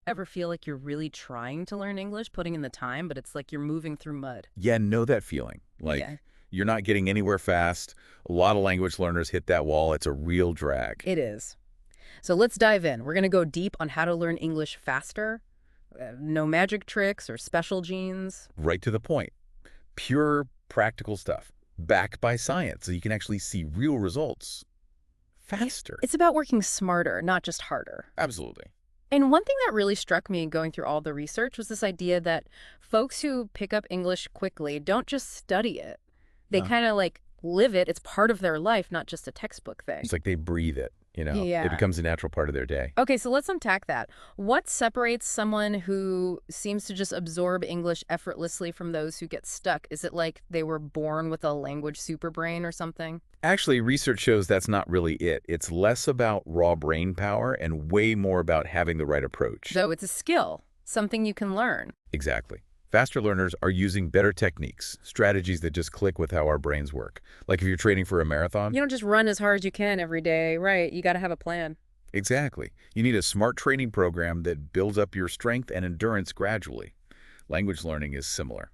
Ever feel like you're really trying to learn English, putting in the time, but it's like you're moving through mud? Yeah, know that feeling. Like, Yeah, you're not getting anywhere fast. A lot of language learners hit that wall. It's a real drag. it is. So let's dive in. We're going to go deep on how to learn English faster. No magic tricks or special genes. Right to the point. Pure practical stuff, backed by science, so you can actually see real results faster. It's about working smarter, not just harder. Absolutely. And one thing that really struck me going through all the research was this idea that folks who pick up English quickly don't just study it. They No. kind of like live it. It's part of their life, not just a textbook thing. It's like they breathe it, you know? Yeah. It becomes a natural part of their day. Okay, so let's unpack that. What separates someone who seems to just absorb English effortlessly from those who get stuck? Is it like they were born with a language superbrain or something? Actually, research shows that's not really it. It's less about raw brain power and way more about having the right approach. So it's a skill, something you can learn. Exactly. Faster learners are using better techniques, strategies that just click with how our brains work. Like if you're training for a marathon. You don't just run as hard as you can every day, right? You got to have a plan. Exactly. You need a smart training program that builds up your strength and endurance gradually. Language learning is similar.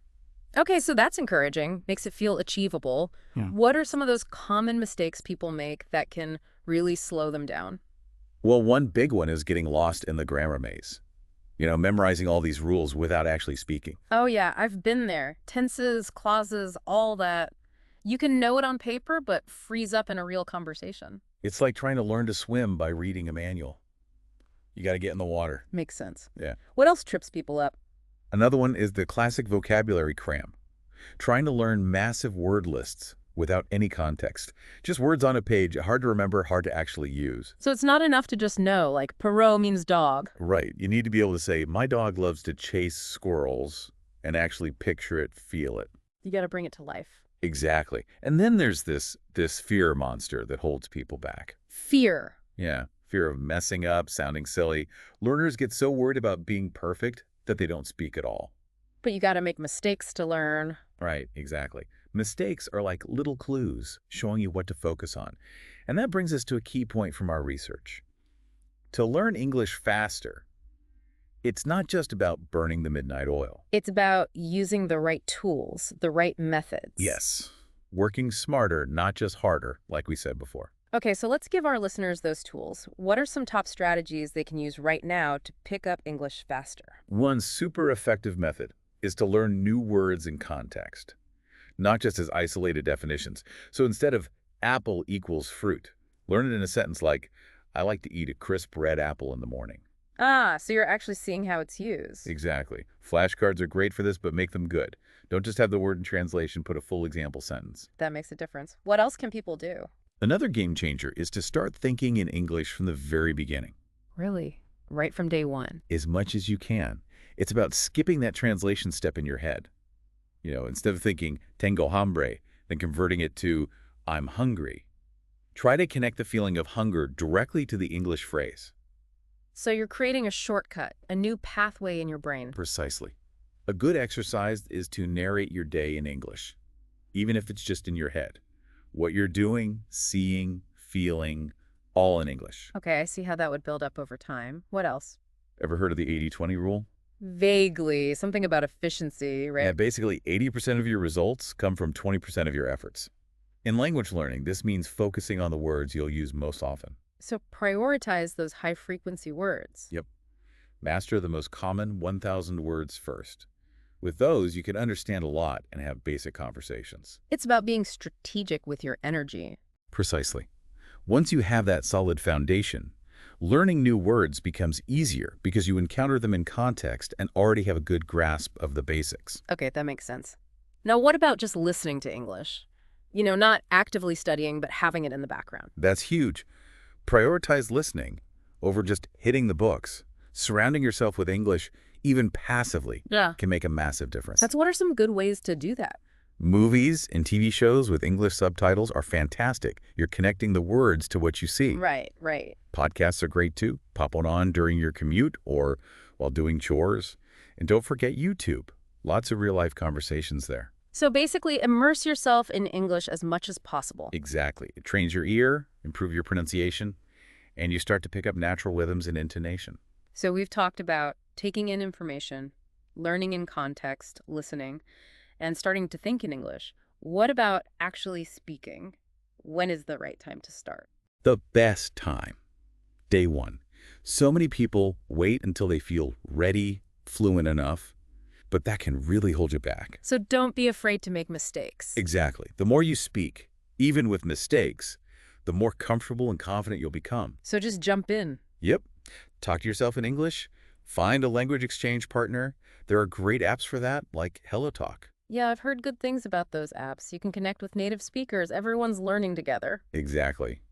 Okay, so that's encouraging, makes it feel achievable. Yeah. What are some of those common mistakes people make that can really slow them down? Well, one big one is getting lost in the grammar maze. You know, memorizing all these rules without actually speaking. Oh, yeah, I've been there. Tenses, clauses, all that. You can know it on paper, but freeze up in a real conversation. It's like trying to learn to swim by reading a manual. You got to get in the water. Makes sense. Yeah. What else trips people up? Another one is the classic vocabulary cram. Trying to learn massive word lists without any context. Just words on a page, hard to remember, hard to actually use. So it's not enough to just know, like, Perot means dog. Right. You need to be able to say, my dog loves to chase squirrels, and actually picture it, feel it. You got to bring it to life. Exactly. And then there's this fear monster that holds people back. Fear. Yeah. Fear of messing up, sounding silly. Learners get so worried about being perfect that they don't speak at all. But you got to make mistakes to learn. Right, exactly. Mistakes are like little clues showing you what to focus on. And that brings us to a key point from our research. To learn English faster, it's not just about burning the midnight oil. It's about using the right tools, the right methods. Yes. Working smarter, not just harder, like we said before. Okay, so let's give our listeners those tools. What are some top strategies they can use right now to pick up English faster? One super effective method is to learn new words in context, not just as isolated definitions. So instead of apple equals fruit, learn it in a sentence like, I like to eat a crisp red apple in the morning. Ah, so you're actually seeing how it's used. Exactly. Flashcards are great for this, but make them good. Don't just have the word in translation, put a full example sentence. That makes a difference. What else can people do? Another game changer is to start thinking in English from the very beginning. Really? Right from day one. As much as you can. It's about skipping that translation step in your head. You know, instead of thinking, tengo hambre, then converting it to, I'm hungry. Try to connect the feeling of hunger directly to the English phrase. So you're creating a shortcut, a new pathway in your brain. Precisely. A good exercise is to narrate your day in English, even if it's just in your head. What you're doing, seeing, feeling, all in English. Okay, I see how that would build up over time. What else? Ever heard of the 80-20 rule? Vaguely. Something about efficiency, right? Yeah, basically 80% of your results come from 20% of your efforts. In language learning, this means focusing on the words you'll use most often. So prioritize those high-frequency words. Yep. Master the most common 1,000 words first. With those, you can understand a lot and have basic conversations. It's about being strategic with your energy. Precisely. Once you have that solid foundation, learning new words becomes easier because you encounter them in context and already have a good grasp of the basics. Okay, that makes sense. Now, what about just listening to English? You know, not actively studying, but having it in the background. That's huge. Prioritize listening over just hitting the books. Surrounding yourself with English, even passively, Yeah. can make a massive difference. What are some good ways to do that? Movies and TV shows with English subtitles are fantastic. You're connecting the words to what you see. Right, right. Podcasts are great too. Pop one on during your commute or while doing chores. And don't forget YouTube. Lots of real-life conversations there. So basically, immerse yourself in English as much as possible. Exactly. It trains your ear, improve your pronunciation, and you start to pick up natural rhythms and intonation. So we've talked about taking in information, learning in context, listening, and starting to think in English. What about actually speaking? When is the right time to start? The best time, day one. So many people wait until they feel ready, fluent enough, but that can really hold you back. So don't be afraid to make mistakes. Exactly. The more you speak, even with mistakes, the more comfortable and confident you'll become. So just jump in. Yep. Talk to yourself in English. Find a language exchange partner. There are great apps for that, like HelloTalk. Yeah, I've heard good things about those apps. You can connect with native speakers. Everyone's learning together. Exactly.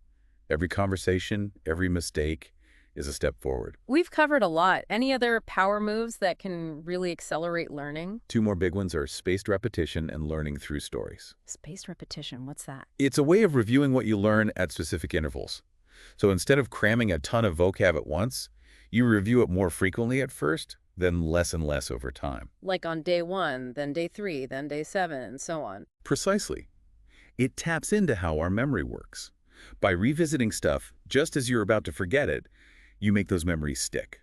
Every conversation, every mistake is a step forward. We've covered a lot. Any other power moves that can really accelerate learning? Two more big ones are spaced repetition and learning through stories. Spaced repetition, what's that? It's a way of reviewing what you learn at specific intervals. So instead of cramming a ton of vocab at once, you review it more frequently at first, then less and less over time. Like on day 1, then day 3, then day 7, and so on. Precisely. It taps into how our memory works. By revisiting stuff just as you're about to forget it, you make those memories stick.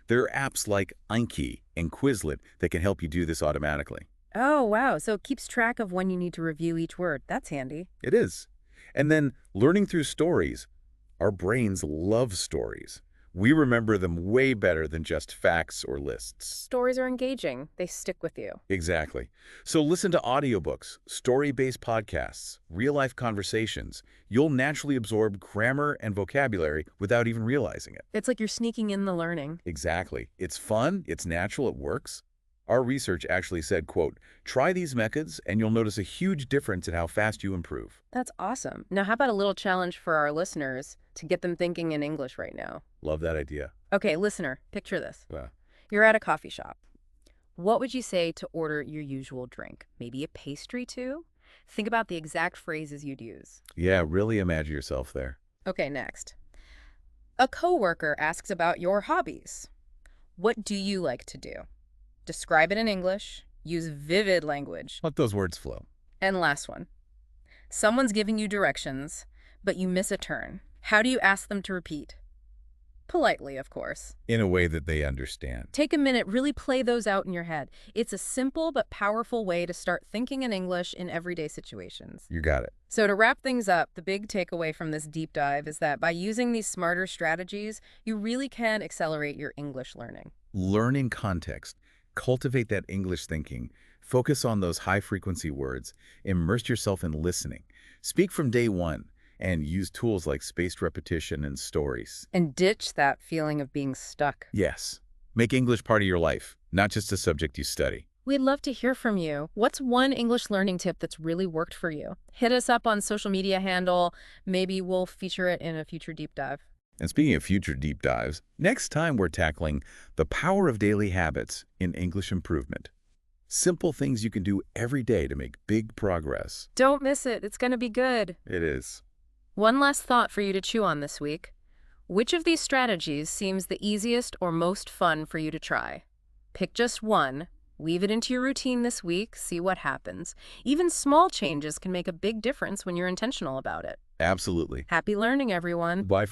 There are apps like Anki and Quizlet that can help you do this automatically. Oh, wow. So it keeps track of when you need to review each word. That's handy. It is. And then learning through stories. Our brains love stories. We remember them way better than just facts or lists. Stories are engaging. They stick with you. Exactly. So listen to audiobooks, story-based podcasts, real-life conversations. You'll naturally absorb grammar and vocabulary without even realizing it. It's like you're sneaking in the learning. Exactly. It's fun, it's natural, it works. Our research actually said, quote, try these methods and you'll notice a huge difference in how fast you improve. That's awesome. Now, how about a little challenge for our listeners to get them thinking in English right now? Love that idea. Okay, listener, picture this. Wow. You're at a coffee shop. What would you say to order your usual drink? Maybe a pastry too? Think about the exact phrases you'd use. Yeah, really imagine yourself there. Okay, next. A coworker asks about your hobbies. What do you like to do? Describe it in English. Use vivid language. Let those words flow. And last one. Someone's giving you directions, but you miss a turn. How do you ask them to repeat? Politely, of course. In a way that they understand. Take a minute, really play those out in your head. It's a simple but powerful way to start thinking in English in everyday situations. You got it. So to wrap things up, the big takeaway from this deep dive is that by using these smarter strategies, you really can accelerate your English learning. Learn in context. Cultivate that English thinking. Focus on those high-frequency words. Immerse yourself in listening. Speak from day one. And use tools like spaced repetition and stories. And ditch that feeling of being stuck. Yes. Make English part of your life, not just a subject you study. We'd love to hear from you. What's one English learning tip that's really worked for you? Hit us up on social media handle. Maybe we'll feature it in a future deep dive. And speaking of future deep dives, next time we're tackling the power of daily habits in English improvement. Simple things you can do every day to make big progress. Don't miss it. It's going to be good. It is. One last thought for you to chew on this week. Which of these strategies seems the easiest or most fun for you to try? Pick just one, weave it into your routine this week, see what happens. Even small changes can make a big difference when you're intentional about it. Absolutely. Happy learning, everyone. Bye.